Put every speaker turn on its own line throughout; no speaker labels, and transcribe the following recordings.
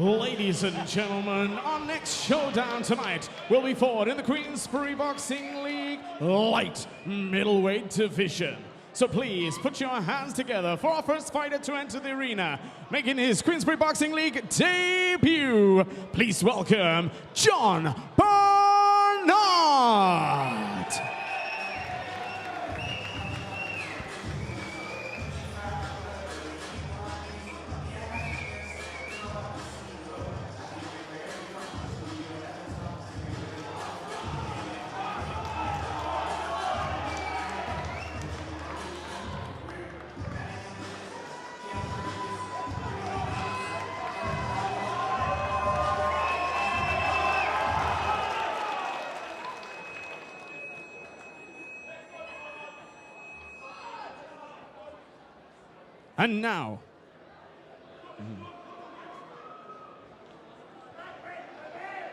Ladies and gentlemen, our next showdown tonight will be fought in the Queensbury Boxing League light middleweight division. So please put your hands together for our first fighter to enter the arena, making his Queensbury Boxing League debut. Please welcome John Barnard.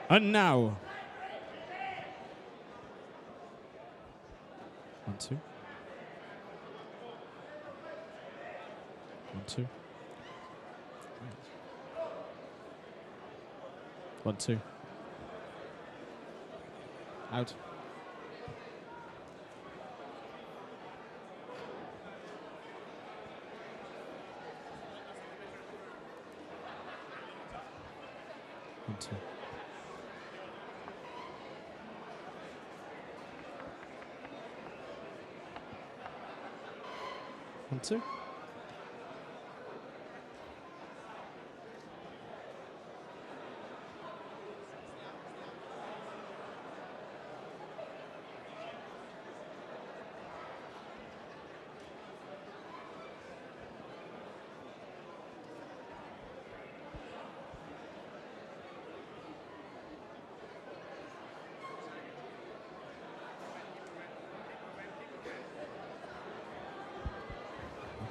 And now, one, two, 1, 2, 1, 2, out. One, two. One, two.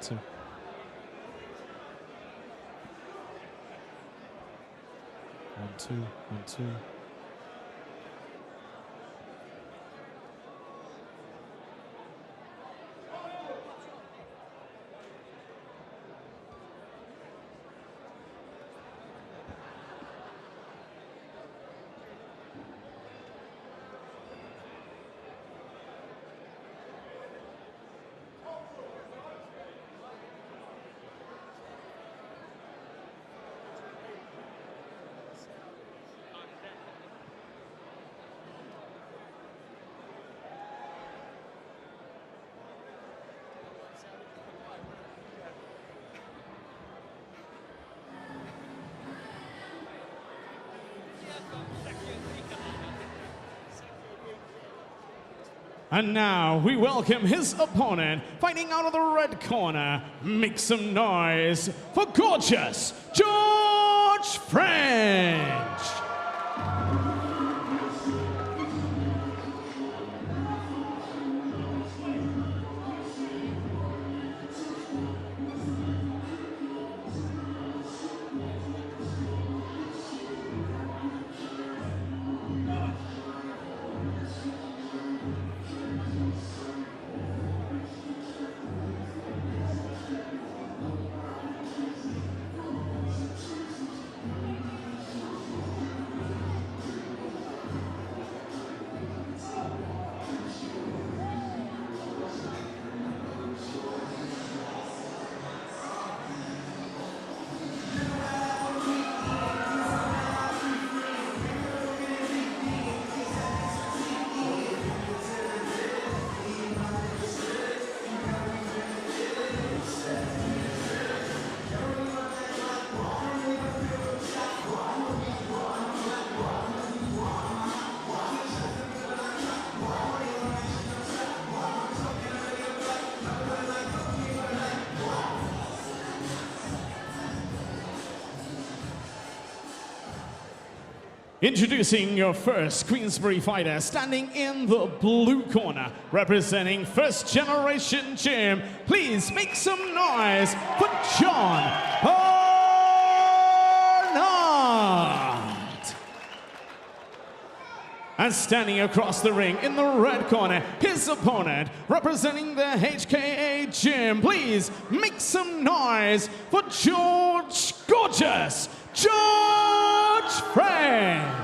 Two. 1, 2, 1, 2. And now we welcome his opponent, fighting out of the red corner. Make some noise for gorgeous George French. Introducing your first Queensbury fighter, standing in the blue corner, representing First Generation Gym. Please make some noise for John Barnard. And standing across the ring in the red corner, his opponent, representing the HKA Gym. Please make some noise for George Gorgeous George French.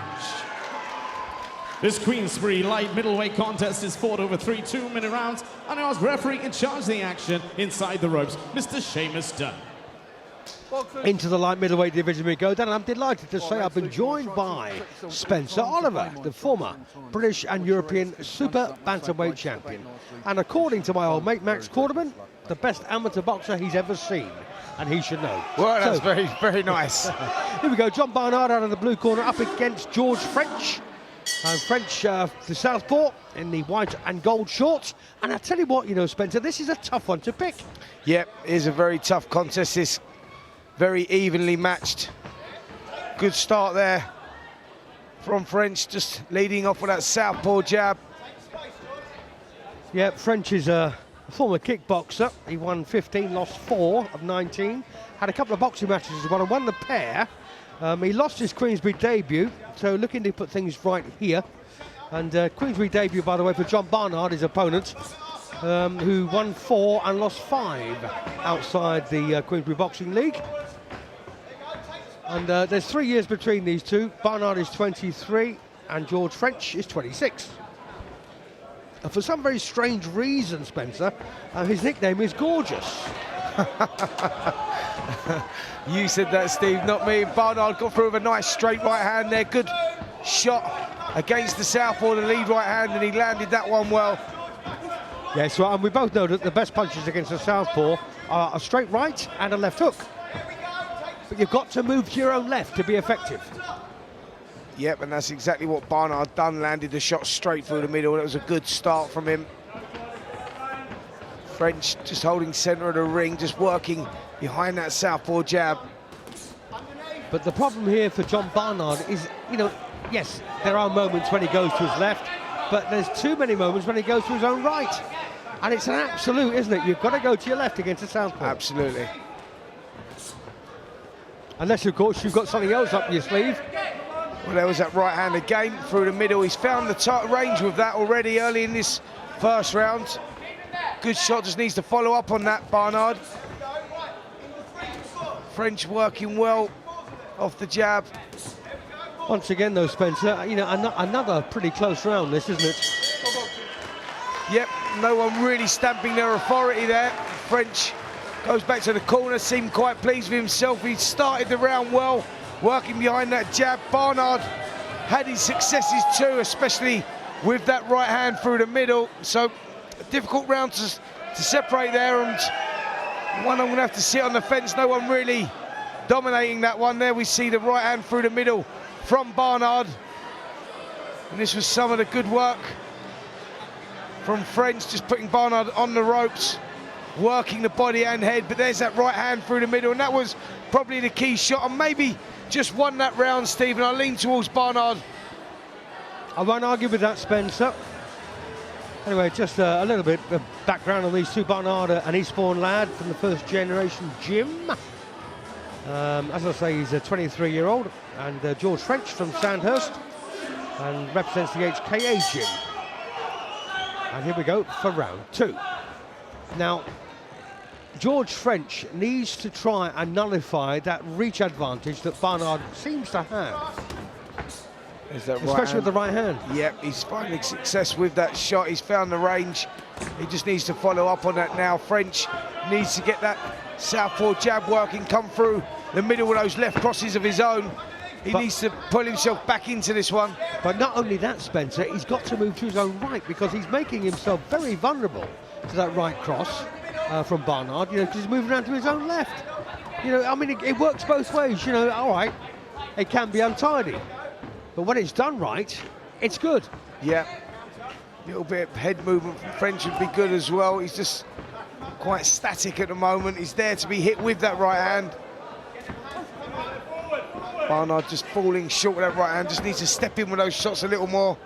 This Queensberry light middleweight contest is fought over 3 2-minute rounds, and I ask referee in charge of the action inside the ropes, Mr. Seamus Dunn.
Into the light middleweight division we go then, and I'm delighted to say I've been joined by Spencer Oliver, the former British and European super bantamweight champion, and according to my old mate Max Quarterman, the best amateur boxer he's ever seen, and he should know.
Well, that's very, very nice.
Here we go, John Barnard out of the blue corner up against George French. French, the southpaw in the white and gold shorts. And I tell you what, you know, Spencer, this is a tough one to pick.
Yep, it is a very tough contest. This very evenly matched. Good start there from French, just leading off with that southpaw jab.
Yeah, French is a former kickboxer. He won 15, lost 4 of 19. Had a couple of boxing matches as well and won the pair. He lost his Queensberry debut, so looking to put things right here. And Queensberry debut, by the way, for John Barnard, his opponent, who won 4 and lost 5 outside the Queensberry Boxing League. And there's 3 years between these two. Barnard is 23 and George French is 26. And for some very strange reason, Spencer, his nickname is Gorgeous.
You said that, Steve, not me. Barnard got through with a nice straight right hand there. Good shot against the southpaw, the lead right hand, and he landed that one well.
Yes, well, and we both know that the best punches against the southpaw are a straight right and a left hook. But you've got to move to your own left to be effective.
Yep, and that's exactly what Barnard done. Landed the shot straight through the middle. That was a good start from him. French just holding centre of the ring, just working behind that southpaw jab.
But the problem here for John Barnard is, you know, yes, there are moments when he goes to his left, but there's too many moments when he goes to his own right. And it's an absolute, isn't it? You've got to go to your left against a southpaw.
Absolutely.
Unless, of course, you've got something else up your sleeve.
Well, there was that right hand again through the middle. He's found the tight range with that already early in this first round. Good shot, just needs to follow up on that, Barnard. French working well off the jab.
Once again, though, Spencer, you know, another pretty close round, this, isn't it?
Yep, no one really stamping their authority there. French goes back to the corner, seemed quite pleased with himself. He started the round well, working behind that jab. Barnard had his successes too, especially with that right hand through the middle. So a difficult round to separate there, and one I'm going to have to sit on the fence. No one really dominating that one there. We see the right hand through the middle from Barnard. And this was some of the good work from French, just putting Barnard on the ropes, working the body and head. But there's that right hand through the middle, and that was probably the key shot, and maybe just won that round, Stephen. I lean towards Barnard.
I won't argue with that, Spencer. Anyway, just a little bit of background on these two. Barnard, an Eastbourne lad from the first generation gym. As I say, he's a 23-year-old, and George French from Sandhurst, and represents the HKA gym. And here we go for round 2. Now, George French needs to try and nullify that reach advantage that Barnard seems to have. Especially with the right hand.
Yep, he's finding success with that shot. He's found the range. He just needs to follow up on that now. French needs to get that southpaw jab working, come through the middle with those left crosses of his own. He needs to pull himself back into this one.
But not only that, Spencer, he's got to move to his own right, because he's making himself very vulnerable to that right cross from Barnard, you know, because he's moving around to his own left. You know, I mean, it works both ways, you know. All right, it can be untidy, but when it's done right, it's good.
Yeah, a little bit of head movement from French would be good as well. He's just quite static at the moment. He's there to be hit with that right hand. Barnard just falling short with that right hand, just needs to step in with those shots a little more.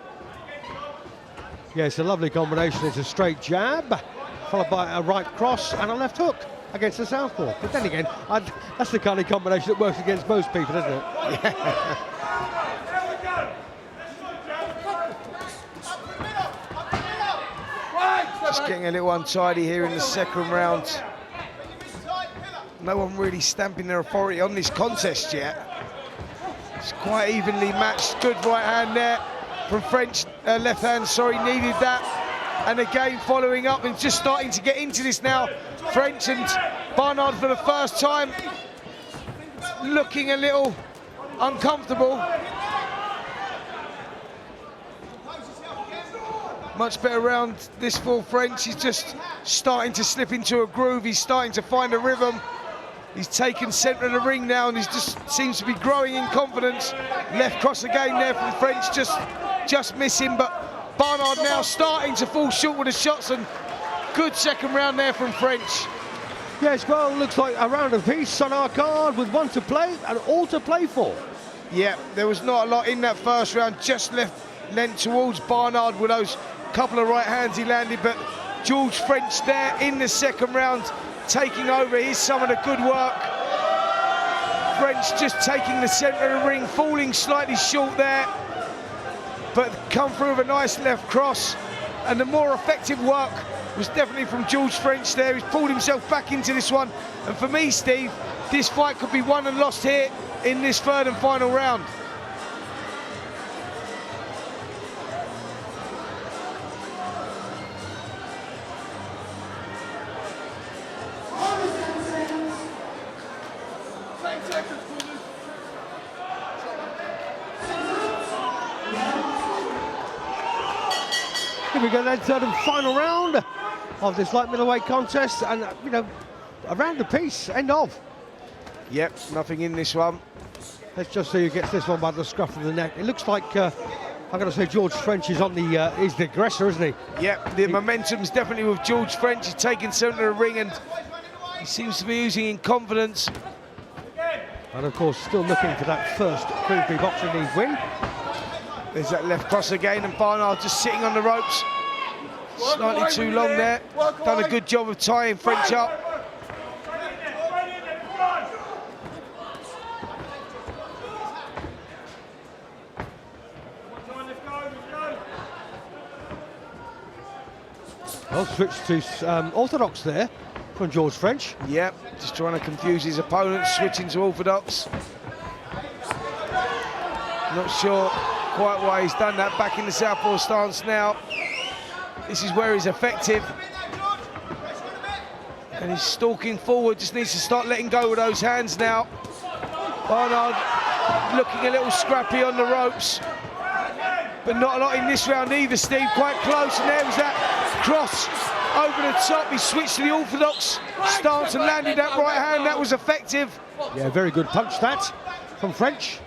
Yeah, it's a lovely combination. It's a straight jab, followed by a right cross and a left hook against the southpaw. But then again, that's the kind of combination that works against most people, isn't it?
Yeah. Just getting a little untidy here in the second round. No one really stamping their authority on this contest yet. It's quite evenly matched. Good right hand there from French. Left hand, sorry, needed that. And again, following up and just starting to get into this now. French and Barnard for the first time looking a little uncomfortable. Much better round this for French. He's just starting to slip into a groove. He's starting to find a rhythm. He's taken centre of the ring now and he just seems to be growing in confidence. Left cross again there from French, just missing, but Barnard now starting to fall short with the shots, and good second round there from French.
Yes, well, looks like a round apiece on our card with one to play and all to play for.
Yeah, there was not a lot in that first round, just lent towards Barnard with those couple of right hands he landed, but George French there in the second round taking over. Here's some of the good work. French just taking the centre of the ring, falling slightly short there, but come through with a nice left cross, and the more effective work was definitely from George French there. He's pulled himself back into this one, and for me, Steve, this fight could be won and lost here in this third and final round.
Here we go, then, third and final round of this light middleweight contest, and you know, a round apiece, end of.
Yep, nothing in this one.
Let's just see who gets this one by the scruff of the neck. It looks like I'm going to say George French is on the is the aggressor, isn't he?
Yep, the momentum's definitely with George French. He's taking centre of the ring and he seems to be using in confidence.
And of course, still looking for that first Queensberry Boxing League win.
There's that left cross again, and Barnard just sitting on the ropes. Slightly too long there. Done a good job of tying French up.
Well, switch to orthodox there from George French.
Yep, just trying to confuse his opponent, switching to orthodox. Not sure quite why he's done that. Back in the southpaw stance now. This is where he's effective. And he's stalking forward, just needs to start letting go of those hands now. Barnard looking a little scrappy on the ropes, but not a lot in this round either, Steve. Quite close, and there was that cross over the top. He switched to the orthodox stance and landed that right hand. That was effective.
Yeah, very good punch that from French.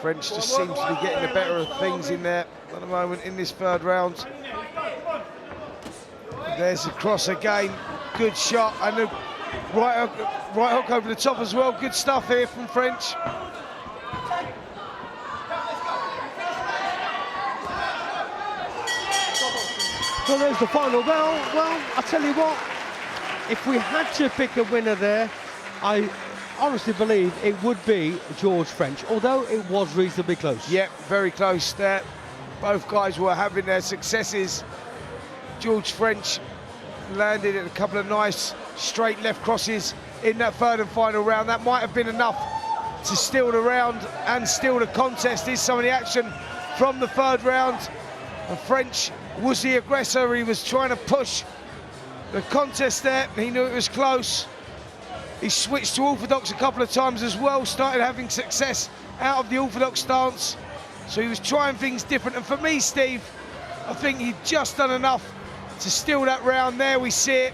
French just seems to be getting the better of things in there at the moment in this third round. There's the cross again, good shot, and the right hook over the top as well. Good stuff here from French.
So there's the final bell. Well, I tell you what, if we had to pick a winner there, I honestly believe it would be George French, although it was reasonably close.
Yeah, very close there. Both guys were having their successes. George French landed at a couple of nice straight left crosses in that third and final round. That might have been enough to steal the round and steal the contest. Here's some of the action from the third round. And French was the aggressor. He was trying to push the contest there. He knew it was close. He switched to orthodox a couple of times as well, started having success out of the orthodox stance. So he was trying things different. And for me, Steve, I think he'd just done enough to steal that round. There we see it,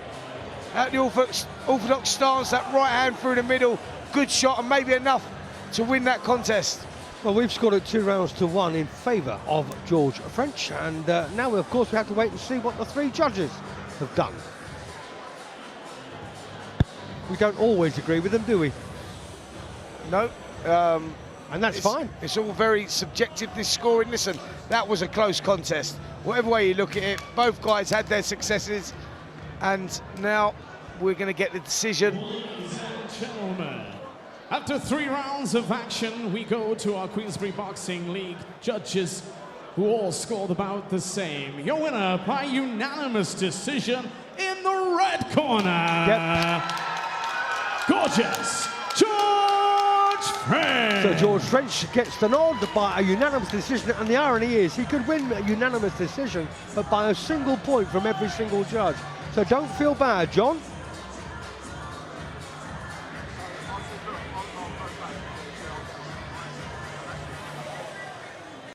at the orthodox stance, that right hand through the middle. Good shot, and maybe enough to win that contest.
Well, we've scored it 2-1 in favour of George French. And now, of course, we have to wait and see what the three judges have done. We don't always agree with them, do we?
No.
And that's fine.
It's all very subjective, this scoring. Listen, that was a close contest. Whatever way you look at it, both guys had their successes. And now we're going to get the decision.
Ladies and gentlemen, After 3 rounds of action, we go to our Queensberry Boxing League judges, who all scored about the same. Your winner by unanimous decision in the red corner. Gorgeous George French.
So George French gets the nod by a unanimous decision, and the irony is he could win a unanimous decision, but by a single point from every single judge. So don't feel bad, John.